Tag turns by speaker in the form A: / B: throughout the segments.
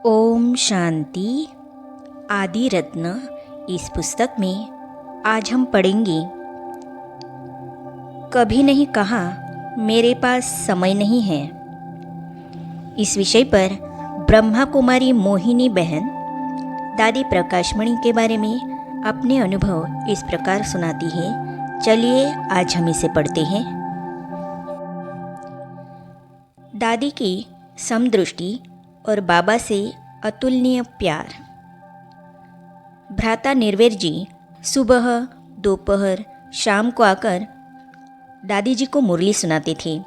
A: ओम शांति। आदि रत्न इस पुस्तक में आज हम पढ़ेंगे। कभी नहीं कहा मेरे पास समय नहीं है। इस विषय पर ब्रह्मा कुमारी मोहिनी बहन दादी प्रकाशमणि के बारे में अपने अनुभव इस प्रकार सुनाती है। चलिए आज हम इसे पढ़ते हैं। दादी की समदृष्टि और बाबा से अतुलनीय प्यार। भ्राता निर्वेर जी सुबह, दोपहर, शाम को आकर दादी जी को मुरली सुनाते थे।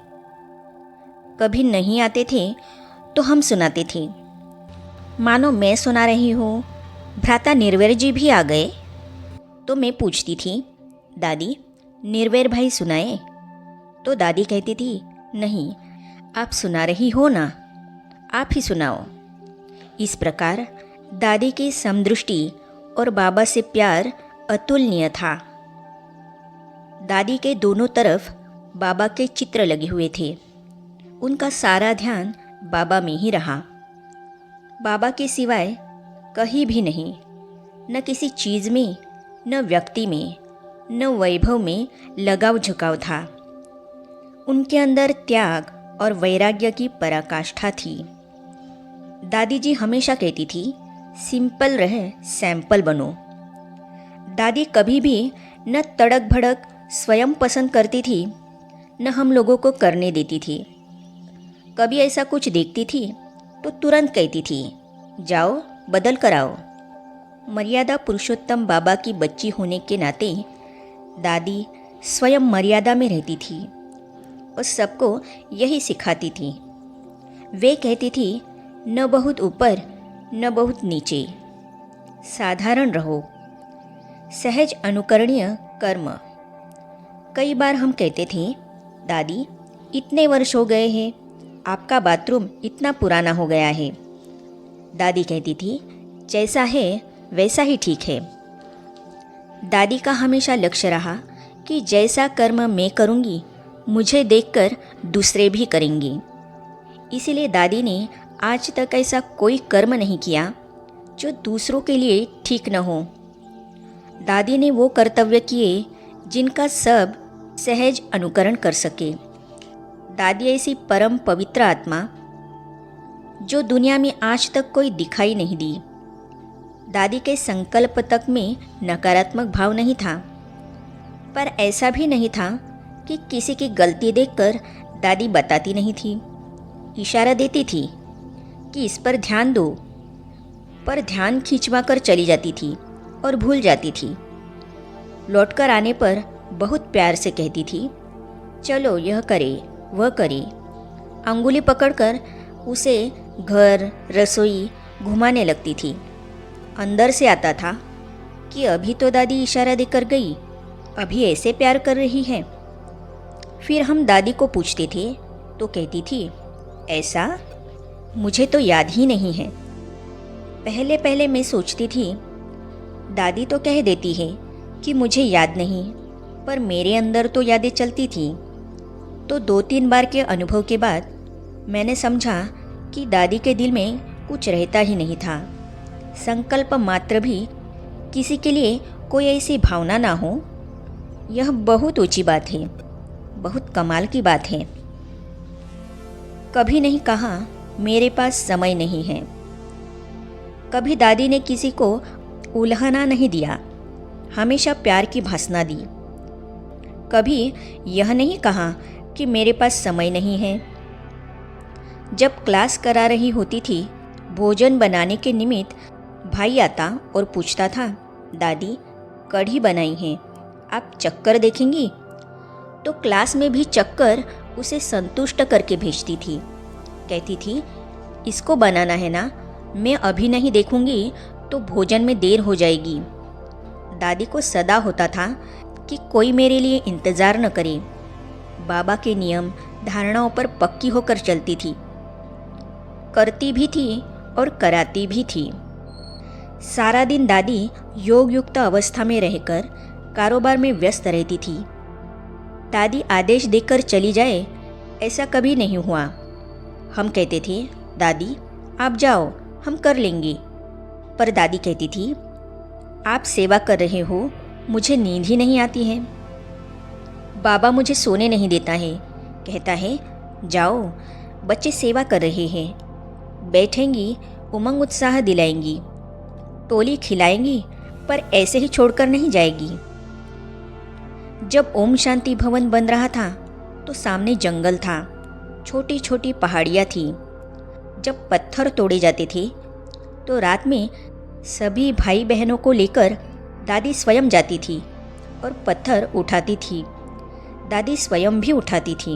A: कभी नहीं आते थे तो हम सुनाते थे। मानो मैं सुना रही हूँ, भ्राता निर्वेर जी भी आ गए तो मैं पूछती थी, दादी निर्वेर भाई सुनाए? तो दादी कहती थी, नहीं, आप सुना रही हो ना, आप ही सुनाओ। इस प्रकार दादी की समदृष्टि और बाबा से प्यार अतुलनीय था। दादी के दोनों तरफ बाबा के चित्र लगे हुए थे। उनका सारा ध्यान बाबा में ही रहा। बाबा के सिवाय कहीं भी नहीं, न किसी चीज़ में, न व्यक्ति में, न वैभव में लगाव झुकाव था। उनके अंदर त्याग और वैराग्य की पराकाष्ठा थी। दादी जी हमेशा कहती थी, सिंपल रहे, सैंपल बनो। दादी कभी भी न तड़क भड़क स्वयं पसंद करती थी, न हम लोगों को करने देती थी। कभी ऐसा कुछ देखती थी तो तुरंत कहती थी, जाओ बदल कर आओ। मर्यादा पुरुषोत्तम बाबा की बच्ची होने के नाते दादी स्वयं मर्यादा में रहती थी और सबको यही सिखाती थी। वे कहती थी, न बहुत ऊपर न बहुत नीचे, साधारण रहो, सहज अनुकरणीय कर्म। कई बार हम कहते थे, दादी इतने वर्ष हो गए हैं, आपका बाथरूम इतना पुराना हो गया है। दादी कहती थी, जैसा है वैसा ही ठीक है। दादी का हमेशा लक्ष्य रहा कि जैसा कर्म मैं करूँगी, मुझे देखकर दूसरे भी करेंगे। इसीलिए दादी ने आज तक ऐसा कोई कर्म नहीं किया जो दूसरों के लिए ठीक न हो। दादी ने वो कर्तव्य किए जिनका सब सहज अनुकरण कर सके। दादी ऐसी परम पवित्र आत्मा जो दुनिया में आज तक कोई दिखाई नहीं दी। दादी के संकल्प तक में नकारात्मक भाव नहीं था, पर ऐसा भी नहीं था कि किसी की गलती देखकर दादी बताती नहीं थी। इशारा देती थी कि इस पर ध्यान दो, पर ध्यान खिंचवा कर चली जाती थी और भूल जाती थी। लौटकर आने पर बहुत प्यार से कहती थी, चलो यह करे वह करे। अंगुली पकड़कर उसे घर रसोई घुमाने लगती थी। अंदर से आता था कि अभी तो दादी इशारा देकर गई, अभी ऐसे प्यार कर रही है। फिर हम दादी को पूछते थे तो कहती थी, ऐसा मुझे तो याद ही नहीं है। पहले पहले मैं सोचती थी, दादी तो कह देती है कि मुझे याद नहीं, पर मेरे अंदर तो यादें चलती थी। तो 2-3 बार के अनुभव के बाद मैंने समझा कि दादी के दिल में कुछ रहता ही नहीं था। संकल्प मात्र भी किसी के लिए कोई ऐसी भावना ना हो, यह बहुत ऊंची बात है, बहुत कमाल की बात है। कभी नहीं कहा मेरे पास समय नहीं है। कभी दादी ने किसी को उल्हाना नहीं दिया, हमेशा प्यार की भाषा दी। कभी यह नहीं कहा कि मेरे पास समय नहीं है। जब क्लास करा रही होती थी, भोजन बनाने के निमित्त भाई आता और पूछता था, दादी कढ़ी बनाई है, आप चक्कर देखेंगी? तो क्लास में भी चक्कर उसे संतुष्ट करके भेजती थी। कहती थी, इसको बनाना है ना, मैं अभी नहीं देखूंगी तो भोजन में देर हो जाएगी। दादी को सदा होता था कि कोई मेरे लिए इंतज़ार न करे। बाबा के नियम धारणाओं पर पक्की होकर चलती थी, करती भी थी और कराती भी थी। सारा दिन दादी योग युक्त अवस्था में रहकर कारोबार में व्यस्त रहती थी। दादी आदेश देकर चली जाए ऐसा कभी नहीं हुआ। हम कहते थे, दादी आप जाओ, हम कर लेंगे। पर दादी कहती थी, आप सेवा कर रहे हो, मुझे नींद ही नहीं आती है। बाबा मुझे सोने नहीं देता है, कहता है जाओ, बच्चे सेवा कर रहे हैं, बैठेंगी, उमंग उत्साह दिलाएंगी, टोली खिलाएंगी, पर ऐसे ही छोड़कर नहीं जाएगी। जब ओम शांति भवन बन रहा था तो सामने जंगल था, छोटी छोटी पहाड़ियाँ थी। जब पत्थर तोड़े जाते थे तो रात में सभी भाई बहनों को लेकर दादी स्वयं जाती थी और पत्थर उठाती थी। दादी स्वयं भी उठाती थी।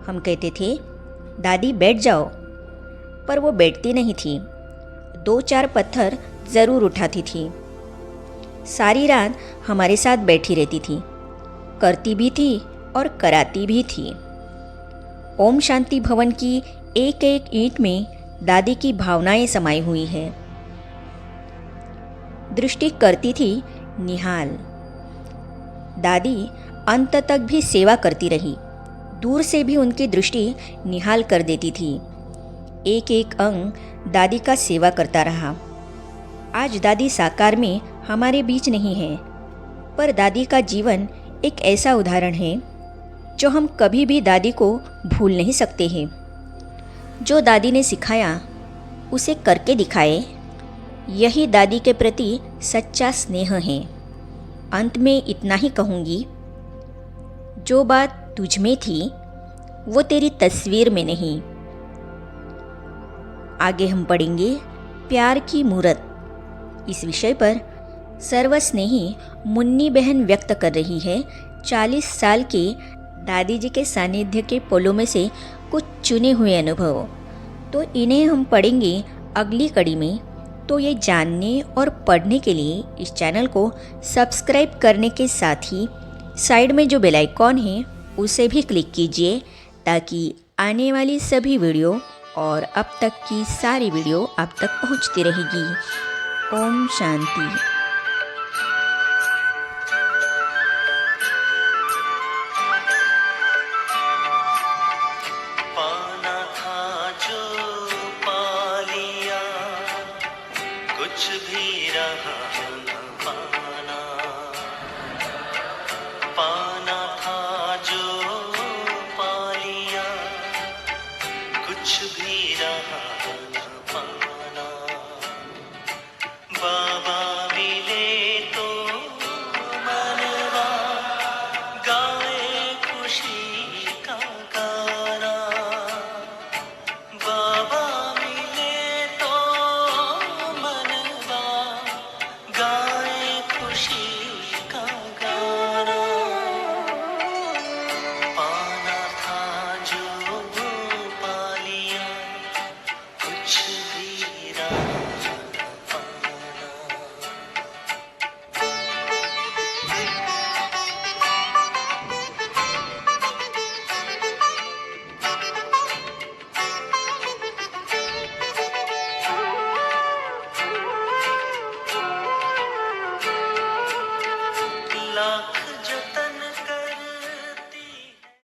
A: हम कहते थे, दादी बैठ जाओ, पर वो बैठती नहीं थी। 2-4 पत्थर ज़रूर उठाती थी। सारी रात हमारे साथ बैठी रहती थी, करती भी थी और कराती भी थी। ओम शांति भवन की एक एक ईंट में दादी की भावनाएं समाई हुई है। दृष्टि करती थी निहाल। दादी अंत तक भी सेवा करती रही। दूर से भी उनकी दृष्टि निहाल कर देती थी। एक एक अंग दादी का सेवा करता रहा। आज दादी साकार में हमारे बीच नहीं है, पर दादी का जीवन एक ऐसा उदाहरण है जो हम कभी भी दादी को भूल नहीं सकते हैं। जो दादी ने सिखाया उसे करके दिखाए, यही दादी के प्रति सच्चा स्नेह है। अंत में इतना ही कहूँगी, जो बात तुझ में थी वो तेरी तस्वीर में नहीं। आगे हम पढ़ेंगे प्यार की मूरत। इस विषय पर सर्वस्नेही मुन्नी बहन व्यक्त कर रही है 40 साल के दादी जी के सानिध्य के पलों में से कुछ चुने हुए अनुभव। तो इन्हें हम पढ़ेंगे अगली कड़ी में। तो ये जानने और पढ़ने के लिए इस चैनल को सब्सक्राइब करने के साथ ही साइड में जो बेल आइकॉन है उसे भी क्लिक कीजिए, ताकि आने वाली सभी वीडियो और अब तक की सारी वीडियो आप तक पहुंचती रहेगी। ओम शांति।
B: पाना था जो पा लिया, कुछ भी रहा न पाना। पाना था जो पा लिया, कुछ भी रहा